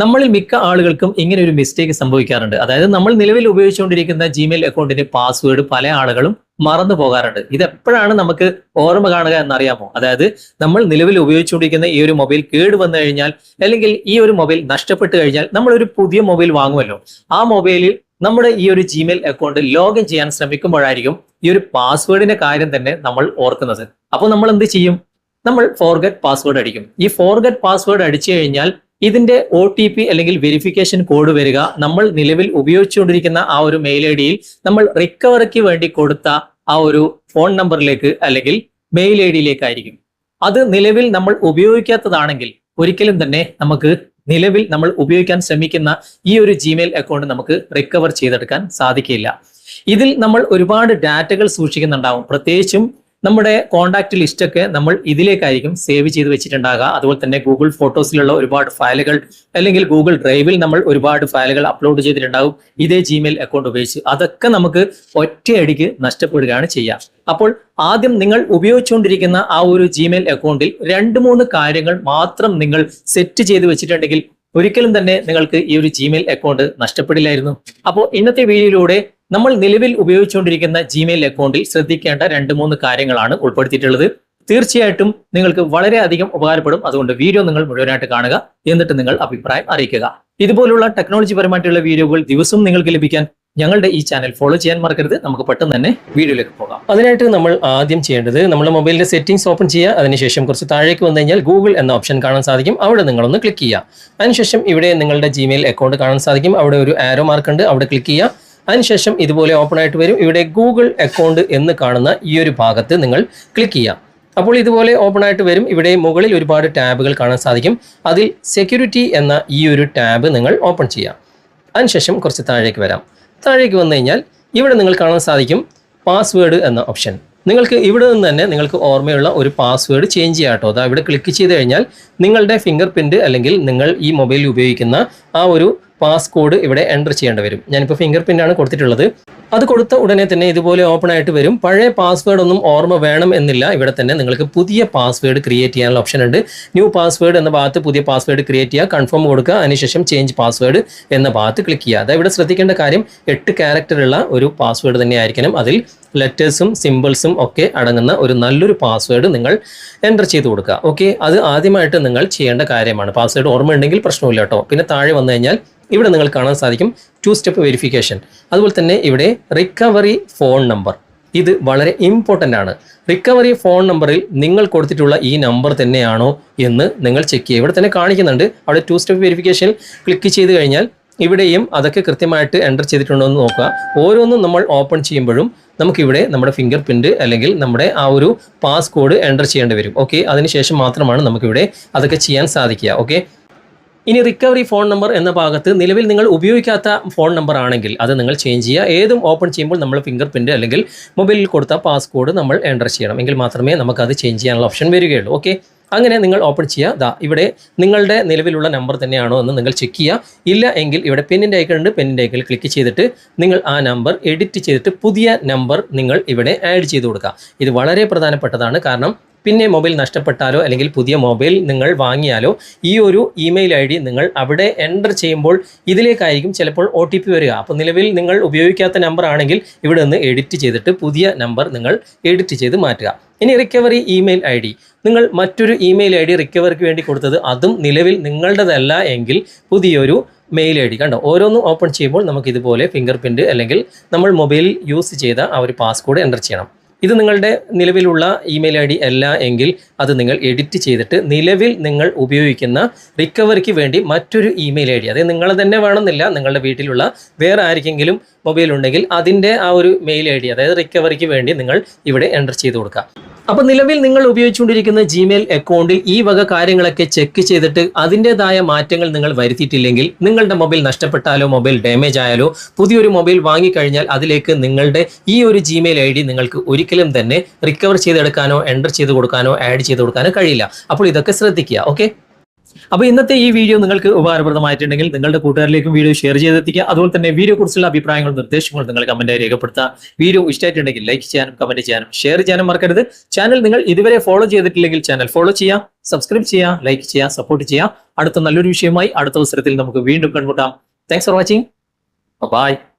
നമ്മളിൽ മിക്ക ആളുകൾക്കും ഇങ്ങനെ ഒരു മിസ്റ്റേക്ക് സംഭവിക്കാറുണ്ട്. അതായത് നമ്മൾ നിലവിൽ ഉപയോഗിച്ചുകൊണ്ടിരിക്കുന്ന ജിമെയിൽ അക്കൗണ്ടിന്റെ പാസ്വേഡ് പല ആളുകളും മറന്നു പോകാറുണ്ട്. ഇത് എപ്പോഴാണ് നമുക്ക് ഓർമ്മ കാണുക എന്നറിയാമോ? അതായത് നമ്മൾ നിലവിൽ ഉപയോഗിച്ചുകൊണ്ടിരിക്കുന്ന ഈ ഒരു മൊബൈൽ കേട് വന്നു കഴിഞ്ഞാൽ, അല്ലെങ്കിൽ ഈ ഒരു മൊബൈൽ നഷ്ടപ്പെട്ടു കഴിഞ്ഞാൽ നമ്മൾ ഒരു പുതിയ മൊബൈൽ വാങ്ങുമല്ലോ. ആ മൊബൈലിൽ നമ്മുടെ ഈ ഒരു ജിമെയിൽ അക്കൗണ്ട് ലോഗിൻ ചെയ്യാൻ ശ്രമിക്കുമ്പോഴായിരിക്കും ഈ ഒരു പാസ്വേഡിന്റെ കാര്യം തന്നെ നമ്മൾ ഓർക്കുന്നത്. അപ്പോൾ നമ്മൾ എന്ത് ചെയ്യും? നമ്മൾ ഫോർഗെറ്റ് പാസ്വേഡ് അടിക്കും. ഈ ഫോർഗെറ്റ് പാസ്വേഡ് അടിച്ചു കഴിഞ്ഞാൽ ഇതിന്റെ OTP അല്ലെങ്കിൽ വെരിഫിക്കേഷൻ കോഡ് വരിക നമ്മൾ നിലവിൽ ഉപയോഗിച്ചുകൊണ്ടിരിക്കുന്ന ആ ഒരു മെയിൽ ഐഡിയിൽ നമ്മൾ റിക്കവറിക്ക് വേണ്ടി കൊടുത്ത ആ ഒരു ഫോൺ നമ്പറിലേക്ക് അല്ലെങ്കിൽ മെയിൽ ഐഡിയിലേക്കായിരിക്കും. അത് നിലവിൽ നമ്മൾ ഉപയോഗിക്കാത്തതാണെങ്കിൽ ഒരിക്കലും തന്നെ നമുക്ക് നിലവിൽ നമ്മൾ ഉപയോഗിക്കാൻ ശ്രമിക്കുന്ന ഈ ഒരു ജിമെയിൽ അക്കൗണ്ട് നമുക്ക് റിക്കവർ ചെയ്തെടുക്കാൻ സാധിക്കില്ല. ഇതിൽ നമ്മൾ ഒരുപാട് ഡാറ്റകൾ സൂക്ഷിക്കുന്നുണ്ടാവും. പ്രത്യേകിച്ചും നമ്മുടെ കോണ്ടാക്ട് ലിസ്റ്റ് ഒക്കെ നമ്മൾ ഇതിലേക്കായിരിക്കും സേവ് ചെയ്ത് വെച്ചിട്ടുണ്ടാകുക. അതുപോലെ തന്നെ ഗൂഗിൾ ഫോട്ടോസിലുള്ള ഒരുപാട് ഫയലുകൾ അല്ലെങ്കിൽ ഗൂഗിൾ ഡ്രൈവിൽ നമ്മൾ ഒരുപാട് ഫയലുകൾ അപ്ലോഡ് ചെയ്തിട്ടുണ്ടാകും ഇതേ ജിമെയിൽ അക്കൗണ്ട് ഉപയോഗിച്ച്. അതൊക്കെ നമുക്ക് ഒറ്റയടിക്ക് നഷ്ടപ്പെടുകയാണ് ചെയ്യുക. അപ്പോൾ ആദ്യം നിങ്ങൾ ഉപയോഗിച്ചുകൊണ്ടിരിക്കുന്ന ആ ഒരു ജിമെയിൽ അക്കൗണ്ടിൽ 2-3 കാര്യങ്ങൾ മാത്രം നിങ്ങൾ സെറ്റ് ചെയ്ത് വെച്ചിട്ടുണ്ടെങ്കിൽ ഒരിക്കലും തന്നെ നിങ്ങൾക്ക് ഈ ഒരു ജിമെയിൽ അക്കൗണ്ട് നഷ്ടപ്പെടില്ലായിരുന്നു. അപ്പോൾ ഇന്നത്തെ വീഡിയോയിലൂടെ നമ്മൾ നിലവിൽ ഉപയോഗിച്ചുകൊണ്ടിരിക്കുന്ന ജിമെയിൽ അക്കൗണ്ടിൽ ശ്രദ്ധിക്കേണ്ട 2-3 കാര്യങ്ങളാണ് ഉൾപ്പെടുത്തിയിട്ടുള്ളത്. തീർച്ചയായിട്ടും നിങ്ങൾക്ക് വളരെയധികം ഉപകാരപ്പെടും. അതുകൊണ്ട് വീഡിയോ നിങ്ങൾ മുഴുവനായിട്ട് കാണുക, എന്നിട്ട് നിങ്ങൾ അഭിപ്രായം അറിയിക്കുക. ഇതുപോലുള്ള ടെക്നോളജി പരമായിട്ടുള്ള വീഡിയോകൾ ദിവസവും നിങ്ങൾക്ക് ലഭിക്കാൻ ഞങ്ങളുടെ ഈ ചാനൽ ഫോളോ ചെയ്യാൻ മറക്കരുത്. നമുക്ക് പെട്ടെന്ന് തന്നെ വീഡിയോയിലേക്ക് പോകാം. അതിനായിട്ട് നമ്മൾ ആദ്യം ചെയ്യേണ്ടത് നമ്മുടെ മൊബൈലിന്റെ സെറ്റിംഗ്സ് ഓപ്പൺ ചെയ്യുക. അതിനുശേഷം കുറച്ച് താഴേക്ക് വന്നു കഴിഞ്ഞാൽ ഗൂഗിൾ എന്ന ഓപ്ഷൻ കാണാൻ സാധിക്കും. അവിടെ നിങ്ങളൊന്ന് ക്ലിക്ക് ചെയ്യുക. അതിനുശേഷം ഇവിടെ നിങ്ങളുടെ ജിമെയിൽ അക്കൗണ്ട് കാണാൻ സാധിക്കും. അവിടെ ഒരു ആരോ മാർക്ക് ഉണ്ട്, അവിടെ ക്ലിക്ക് ചെയ്യുക. അതിനുശേഷം ഇതുപോലെ ഓപ്പൺ ആയിട്ട് വരും. ഇവിടെ ഗൂഗിൾ അക്കൗണ്ട് എന്ന് കാണുന്ന ഈ ഒരു ഭാഗത്ത് നിങ്ങൾ ക്ലിക്ക് ചെയ്യുക. അപ്പോൾ ഇതുപോലെ ഓപ്പൺ ആയിട്ട് വരും. ഇവിടെ മുകളിൽ ഒരുപാട് ടാബുകൾ കാണാൻ സാധിക്കും. അതിൽ സെക്യൂരിറ്റി എന്ന ഈ ഒരു ടാബ് നിങ്ങൾ ഓപ്പൺ ചെയ്യുക. അതിനുശേഷം കുറച്ച് താഴേക്ക് വരാം. താഴേക്ക് വന്നു കഴിഞ്ഞാൽ ഇവിടെ നിങ്ങൾ കാണാൻ സാധിക്കും പാസ്വേഡ് എന്ന ഓപ്ഷൻ. നിങ്ങൾക്ക് ഇവിടെ നിന്ന് തന്നെ നിങ്ങൾക്ക് ഓർമ്മയുള്ള ഒരു പാസ്വേഡ് ചേഞ്ച് ചെയ്യാം കേട്ടോ. അതാ ഇവിടെ ക്ലിക്ക് ചെയ്ത് കഴിഞ്ഞാൽ നിങ്ങളുടെ ഫിംഗർ പ്രിന്റ് അല്ലെങ്കിൽ നിങ്ങൾ ഈ മൊബൈലിൽ ഉപയോഗിക്കുന്ന ആ ഒരു പാസ് കോഡ് ഇവിടെ എൻ്റർ ചെയ്യേണ്ടി വരും. ഞാനിപ്പോൾ ഫിംഗർ പ്രിൻ്റാണ് കൊടുത്തിട്ടുള്ളത്. അത് കൊടുത്ത ഉടനെ തന്നെ ഇതുപോലെ ഓപ്പൺ ആയിട്ട് വരും. പഴയ പാസ്വേഡ് ഒന്നും ഓർമ്മ വേണം എന്നില്ല. ഇവിടെ തന്നെ നിങ്ങൾക്ക് പുതിയ പാസ്വേഡ് ക്രിയേറ്റ് ചെയ്യാനുള്ള ഓപ്ഷൻ ഉണ്ട്. ന്യൂ പാസ്വേഡ് എന്ന ഭാഗത്ത് പുതിയ പാസ്വേഡ് ക്രിയേറ്റ് ചെയ്യുക, കൺഫേം കൊടുക്കുക. അതിനുശേഷം ചേഞ്ച് പാസ്വേഡ് എന്ന ഭാഗത്ത് ക്ലിക്ക് ചെയ്യുക. അതായത് ഇവിടെ ശ്രദ്ധിക്കേണ്ട കാര്യം 8 ക്യാരക്ടറുള്ള ഒരു പാസ്വേഡ് തന്നെ ആയിരിക്കണം. അതിൽ ലെറ്റേഴ്സും സിമ്പിൾസും ഒക്കെ അടങ്ങുന്ന ഒരു നല്ലൊരു പാസ്വേഡ് നിങ്ങൾ എൻ്റർ ചെയ്ത് കൊടുക്കുക. ഓക്കെ, അത് ആദ്യമായിട്ട് നിങ്ങൾ ചെയ്യേണ്ട കാര്യമാണ്. പാസ്വേഡ് ഓർമ്മ ഉണ്ടെങ്കിൽ പ്രശ്നമില്ല കേട്ടോ. പിന്നെ താഴെ വന്നു കഴിഞ്ഞാൽ ഇവിടെ നിങ്ങൾ കാണാൻ സാധിക്കും 2 സ്റ്റെപ്പ് വെരിഫിക്കേഷൻ. അതുപോലെ തന്നെ ഇവിടെ റിക്കവറി ഫോൺ നമ്പർ, ഇത് വളരെ ഇമ്പോർട്ടൻ്റ് ആണ്. റിക്കവറി ഫോൺ നമ്പറിൽ നിങ്ങൾ കൊടുത്തിട്ടുള്ള ഈ നമ്പർ തന്നെയാണോ എന്ന് നിങ്ങൾ ചെക്ക് ചെയ്യുക. ഇവിടെ തന്നെ കാണിക്കുന്നുണ്ട്. അവിടെ 2 സ്റ്റെപ്പ് വെരിഫിക്കേഷൻ ക്ലിക്ക് ചെയ്ത് കഴിഞ്ഞാൽ ഇവിടെയും അതൊക്കെ കൃത്യമായിട്ട് എൻ്റർ ചെയ്തിട്ടുണ്ടോ എന്ന് നോക്കുക. ഓരോന്നും നമ്മൾ ഓപ്പൺ ചെയ്യുമ്പോഴും നമുക്കിവിടെ നമ്മുടെ ഫിംഗർ പ്രിൻറ്റ് അല്ലെങ്കിൽ നമ്മുടെ ആ ഒരു പാസ് കോഡ് എൻ്റർ ചെയ്യേണ്ടി വരും. ഓക്കെ, അതിനുശേഷം മാത്രമാണ് നമുക്കിവിടെ അതൊക്കെ ചെയ്യാൻ സാധിക്കുക. ഓക്കെ, ഇനി റിക്കവറി ഫോൺ നമ്പർ എന്ന ഭാഗത്ത് നിലവിൽ നിങ്ങൾ ഉപയോഗിക്കാത്ത ഫോൺ നമ്പർ ആണെങ്കിൽ അത് നിങ്ങൾ ചേഞ്ച് ചെയ്യുക. ഏതും ഓപ്പൺ ചെയ്യുമ്പോൾ നമ്മൾ ഫിംഗർ പ്രിൻറ്റ് അല്ലെങ്കിൽ മൊബൈലിൽ കൊടുത്ത പാസ് കോഡ് നമ്മൾ എൻ്റർ ചെയ്യണം. എങ്കിൽ മാത്രമേ നമുക്കത് ചേഞ്ച് ചെയ്യാനുള്ള ഓപ്ഷൻ വരികയുള്ളൂ. ഓക്കെ, അങ്ങനെ നിങ്ങൾ ഓപ്പൺ ചെയ്യുക. ഇവിടെ നിങ്ങളുടെ നിലവിലുള്ള നമ്പർ തന്നെയാണോ എന്ന് നിങ്ങൾ ചെക്ക് ചെയ്യുക. ഇല്ല എങ്കിൽ ഇവിടെ പെന്നിൻ്റെ ഐക്കൺ ഉണ്ട്. പെന്നിൻ്റെ ഐക്കണിൽ ക്ലിക്ക് ചെയ്തിട്ട് നിങ്ങൾ ആ നമ്പർ എഡിറ്റ് ചെയ്തിട്ട് പുതിയ നമ്പർ നിങ്ങൾ ഇവിടെ ആഡ് ചെയ്ത് കൊടുക്കുക. ഇത് വളരെ പ്രധാനപ്പെട്ടതാണ്. കാരണം പിന്നെ മൊബൈൽ നഷ്ടപ്പെട്ടാലോ അല്ലെങ്കിൽ പുതിയ മൊബൈൽ നിങ്ങൾ വാങ്ങിയാലോ ഈ ഒരു ഇമെയിൽ ID നിങ്ങൾ അവിടെ എൻ്റർ ചെയ്യുമ്പോൾ ഇതിലേക്കായിരിക്കും ചിലപ്പോൾ OTP വരിക. അപ്പോൾ നിലവിൽ നിങ്ങൾ ഉപയോഗിക്കാത്ത നമ്പർ ആണെങ്കിൽ ഇവിടെ നിന്ന് എഡിറ്റ് ചെയ്തിട്ട് പുതിയ നമ്പർ നിങ്ങൾ എഡിറ്റ് ചെയ്ത് മാറ്റുക. ഇനി റിക്കവറി ഇമെയിൽ ID, നിങ്ങൾ മറ്റൊരു ഇമെയിൽ ID റിക്കവറിക്ക് വേണ്ടി കൊടുത്തത് അതും നിലവിൽ നിങ്ങളുടേതല്ല എങ്കിൽ പുതിയൊരു മെയിൽ ID കണ്ടോ. ഓരോന്നും ഓപ്പൺ ചെയ്യുമ്പോൾ നമുക്ക് ഇതുപോലെ ഫിംഗർ പ്രിൻറ്റ് അല്ലെങ്കിൽ നമ്മൾ മൊബൈലിൽ യൂസ് ചെയ്ത ആ ഒരു പാസ്കോഡ് എൻ്റർ ചെയ്യണം. ഇത് നിങ്ങളുടെ നിലവിലുള്ള ഇമെയിൽ ID അല്ല എങ്കിൽ അത് നിങ്ങൾ എഡിറ്റ് ചെയ്തിട്ട് നിലവിൽ നിങ്ങൾ ഉപയോഗിക്കുന്ന റിക്കവറിക്ക് വേണ്ടി മറ്റൊരു ഇമെയിൽ ID, അതായത് നിങ്ങൾ തന്നെ വേണമെന്നില്ല, നിങ്ങളുടെ വീട്ടിലുള്ള വേറെ ആർക്കെങ്കിലും മൊബൈൽ ഉണ്ടെങ്കിൽ അതിൻ്റെ ആ ഒരു മെയിൽ ID, അതായത് റിക്കവറിക്ക് വേണ്ടി നിങ്ങൾ ഇവിടെ എൻ്റർ ചെയ്ത് കൊടുക്കുക. അപ്പോൾ നിലവിൽ നിങ്ങൾ ഉപയോഗിച്ചുകൊണ്ടിരിക്കുന്ന ജിമെയിൽ അക്കൗണ്ടിൽ ഈ വക കാര്യങ്ങളൊക്കെ ചെക്ക് ചെയ്തിട്ട് അതിൻ്റെതായ മാറ്റങ്ങൾ നിങ്ങൾ വരുത്തിയിട്ടില്ലെങ്കിൽ നിങ്ങളുടെ മൊബൈൽ നഷ്ടപ്പെട്ടാലോ മൊബൈൽ ഡാമേജ് ആയാലോ പുതിയൊരു മൊബൈൽ വാങ്ങിക്കഴിഞ്ഞാൽ അതിലേക്ക് നിങ്ങളുടെ ഈ ഒരു ജിമെയിൽ ID നിങ്ങൾക്ക് ഒരിക്കലും തന്നെ റിക്കവർ ചെയ്തെടുക്കാനോ എൻ്റർ ചെയ്ത് കൊടുക്കാനോ ആഡ് ചെയ്ത് കൊടുക്കാനോ കഴിയില്ല. അപ്പോൾ ഇതൊക്കെ ശ്രദ്ധിക്കുക. ഓക്കെ, അപ്പൊ ഇന്നത്തെ ഈ വീഡിയോ നിങ്ങൾക്ക് ഉപകാരപ്രദമായിട്ടുണ്ടെങ്കിൽ നിങ്ങളുടെ കൂട്ടുകാരിലേക്കും വീഡിയോ ഷെയർ ചെയ്തെത്തിക്കുക. അതുപോലെ തന്നെ വീഡിയോ കുറിച്ചുള്ള അഭിപ്രായങ്ങളും നിർദ്ദേശങ്ങളും നിങ്ങൾ കമന്റായി രേഖപ്പെടുത്തുക. വീഡിയോ ഇഷ്ടമായിട്ടുണ്ടെങ്കിൽ ലൈക്ക് ചെയ്യാനും കമന്റ് ചെയ്യാനും ഷെയർ ചെയ്യാനും മറക്കരുത്. ചാനൽ നിങ്ങൾ ഇതുവരെ ഫോളോ ചെയ്തിട്ടില്ലെങ്കിൽ ചാനൽ ഫോളോ ചെയ്യുക, സബ്സ്ക്രൈബ് ചെയ്യുക, ലൈക്ക് ചെയ്യുക, സപ്പോർട്ട് ചെയ്യുക. അടുത്ത നല്ലൊരു വിഷയമായി അടുത്ത അവസരത്തിൽ നമുക്ക് വീണ്ടും കണ്ടുമുട്ടാം. Thanks for watching. ബൈ.